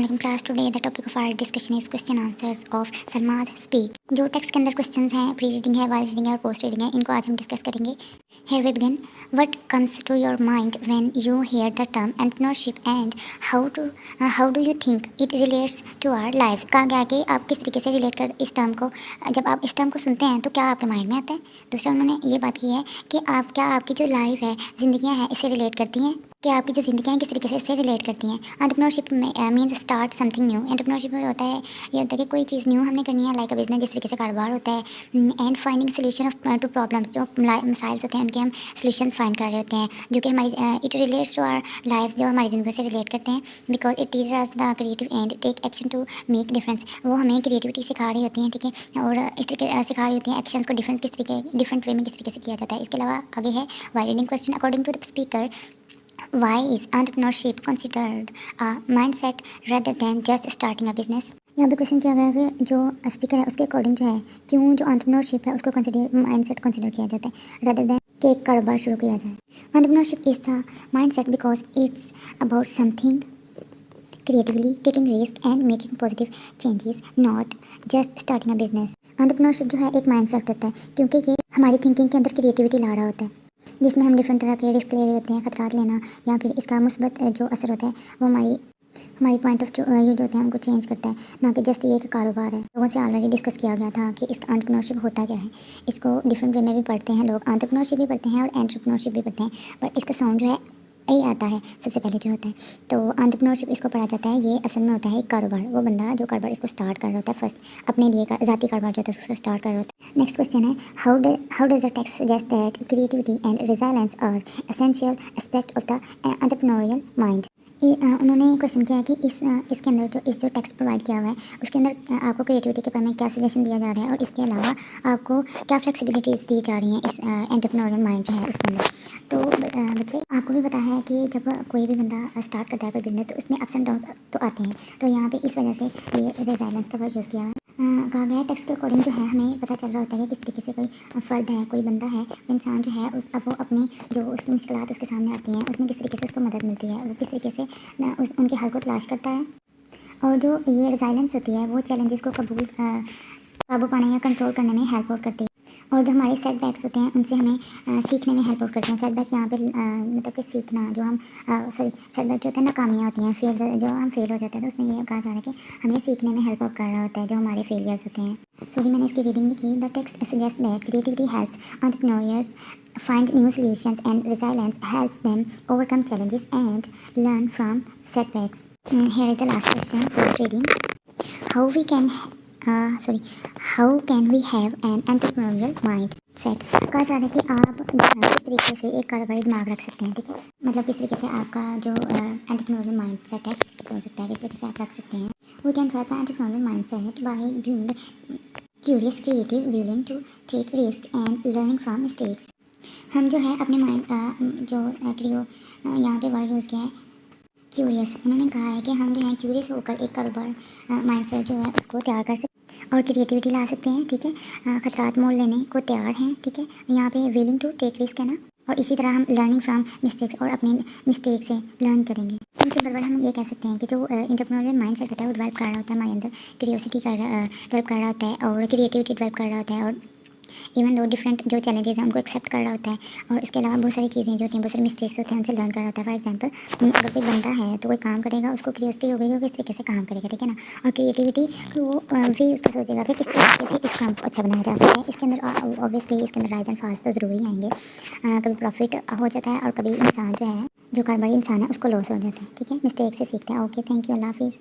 अस्सलाम class. Today the topic of our discussion is question answers of सलमाद speech. जो text के अंदर क्वेश्चंस हैं, प्री रीडिंग है, वाइल रीडिंग है और पोस्ट रीडिंग है, इनको आज हम डिस्कस करेंगे। Here we begin. What comes to your mind when you hear the term entrepreneurship and how do you think it relates to our lives. कहा गया कि आप किस तरीके से रिलेट कर इस टर्म को, जब आप इस टर्म को सुनते हैं तो क्या आपके माइंड में आता है। दूसरा उन्होंने ये बात की है कि आपकी जो लाइफ है, ज़िंदगियाँ हैं, इससे रिलेट करती हैं कि आपकी जो ज़िंदगी है किस तरीके से इससे रिलेट करती हैं। एंटरप्रेन्योरशिप में means start something new. Entrepreneurship में होता है, ये होता है कि कोई चीज़ न्यू हमने करनी है, लाइक अ बिजनेस, जिस तरीके से कारोबार होता है। And finding solution of to problems, जो मसाइल्स होते हैं उनके हम सोल्यूशंस फाइंड कर रहे होते हैं, जो कि हमारी it relates to our life, जो हमारी ज़िंदगी से रिलेट करते हैं। Because it teaches us the creative and take action to make difference. वो हमें क्रिएटिविटी सिखा रही होती हैं, ठीक है, और इस तरीके सिखा रही होती हैं एक्शंस को डिफरेंट वे में किस तरीके से किया जाता है। इसके अलावा आगे है while reading question. According to the speaker, why is entrepreneurship considered a mindset rather than just starting a business? यहाँ पे क्वेश्चन किया गया है कि जो स्पीकर है उसके अकॉर्डिंग जो है, क्यों जो एंटरप्रेन्योरशिप है उसको माइंडसेट कंसिडर किया जाता है rather than कि एक कारोबार शुरू किया जाए। Entrepreneurship is the mindset because it's about something creatively taking risk and making positive changes, not just starting a business। Entrepreneurship जो है एक माइंडसेट होता है क्योंकि ये हमारी थिंकिंग के अंदर क्रिएटिविटी ला रहा होता है, जिसमें हम डिफरेंट तरह के रिस्क ले रहे होते हैं, खतरात लेना, या फिर इसका मुस्बत जो असर होता है वो हमारी पॉइंट ऑफ व्यू जो होते हैं उनको चेंज करता है, ना कि जस्ट ये एक कारोबार है। लोगों से ऑलरेडी डिस्कस किया गया था कि इसका एंटरप्रेन्योरशिप होता क्या है। इसको डिफरेंट वे में भी पढ़ते हैं लोग, एंटरप्रेन्योरशिप भी पढ़ते हैं और एंटरप्रेन्योरशिप भी पढ़ते हैं, पर इसका साउंड जो है यही आता है सबसे पहले जो होता है। तो एंटरप्रेन्योरशिप इसको पढ़ा जाता है, ये असल में होता है एक कारोबार। वो बंदा जो कारोबार इसको स्टार्ट कर रहा होता है, फर्स्ट अपने लिए ज़ाती कारोबार जो होता है उसको स्टार्ट कर रहा होता है। नेक्स्ट क्वेश्चन है, how does the text suggest that creativity and resilience are essential aspect of the entrepreneurial mind. उन्होंने क्वेश्चन किया है कि इसके अंदर जो टेक्स्ट प्रोवाइड किया हुआ है उसके अंदर आपको क्रिएटिविटी के बारे में क्या सजेशन दिया जा रहा है, और इसके अलावा आपको क्या फ्लेक्सिबिलिटीज़ दी जा रही हैं इस एंटरप्रेन्योरियल माइंड जो है उसके अंदर। तो बच्चे आपको भी पता है कि जब कोई भी बंदा स्टार्ट करता है कोई बिजनेस तो उसमें अप्स एंड डाउन्स तो आते हैं। तो यहाँ पे इस वजह से ये रेजिलेंस का वर्ड यूज़ किया हुआ है। कहा गया है टेक्स्ट के अकॉर्डिंग जो है हमें पता चल रहा होता है कि किस तरीके से कोई फ़र्द है, कोई बंदा है, इंसान जो है अब वो अपनी जो उसकी मुश्किलात उसके सामने आती हैं उसमें किस तरीके से उसको मदद मिलती है, वो किस तरीके से उनके हल को तलाश करता है। और जो ये रेजिलेंस होती है वो चैलेंजेस को काबू पाने या कंट्रोल करने में हेल्प आउट करती है। और जो हमारे सेटबैक्स होते हैं उनसे हमें सीखने में हेल्प आउट करते हैं। सेटबैक यहाँ पे मतलब कि सीखना, जो हम सेटबैक जो होते हैं नाकामियाँ होती हैं, जो हम फेल हो जाते हैं तो उसमें ये कहा जा रहा है कि हमें सीखने में हेल्प आउट कर रहा होता है जो हमारे फेलियर्स होते हैं। सॉरी मैंने इसकी रीडिंग नहीं की। The text suggest that creativity helps entrepreneurs find new solutions and resilience helps them overcome challenges and learn from setbacks। Here is the last question for reading. How we can how can we have an entrepreneurial mind set. कहा जा रहा है कि आप किस तरीके से एक कारोबारी दिमाग रख सकते हैं, ठीक है, मतलब किस तरीके से आपका जो एंटरप्रेन्योरियल माइंड सेट है हो सकता है, किस तरीके से आप रख सकते हैं। We can have the entrepreneurial mindset by being curious, creative, willing to take risk and learning from mistakes. हम जो है अपने माइंड जो यहाँ पे वर्ड यूज़ किया है क्यूरियस। उन्होंने कहा है कि हम जो है क्यूरियस होकर एक कारोबार माइंडसेट जो है उसको तैयार कर सकते हैं और क्रिएटिविटी ला सकते हैं, ठीक है, खतरात मोल लेने को तैयार हैं, ठीक है, यहाँ पे विलिंग टू टेक रिस्क है ना, और इसी तरह हम लर्निंग फ्रॉम मिस्टेक्स और अपने मिस्टेक से लर्न करेंगे। इन सिंपल वर्ड हम ये कह सकते हैं कि जो एंटरप्रेन्योरियल माइंडसेट होता है वो डेवलप कर रहा होता है हमारे अंदर, क्यूरियोसिटी डेवलप कर रहा होता है और क्रिएटिविटी डेवलप कर रहा होता है, और इवन दो डिफरेंट जो चैलेंजेस हैं उनको एक्सेप्ट कर रहा होता है, और इसके अलावा बहुत सारी चीज़ें जो होती हैं, बहुत सारे मिस्टेक्स होते हैं उनसे लर्न कर रहा होता है। फॉर एग्जांपल अगर कोई बंदा है तो कोई काम करेगा, उसको क्यूरियोसिटी हो गई वो किस तरीके से काम करेगा, ठीक है ना, और क्रिएटिविटी वो भी उसका सोचेगा कि किस तरीके से इस काम को अच्छा बनाया जा सकता है। इसके अंदर ऑब्वियसली इसके अंदर राइज एंड फॉल्स तो ज़रूरी आएंगे, कभी प्रॉफिट हो जाता है और कभी इंसान जो है जो कारोबारी इंसान है उसको लॉस हो जाता है, ठीक है, मिस्टेक से सीखते हैं। ओके, थैंक यू, अल्लाह हाफिज़।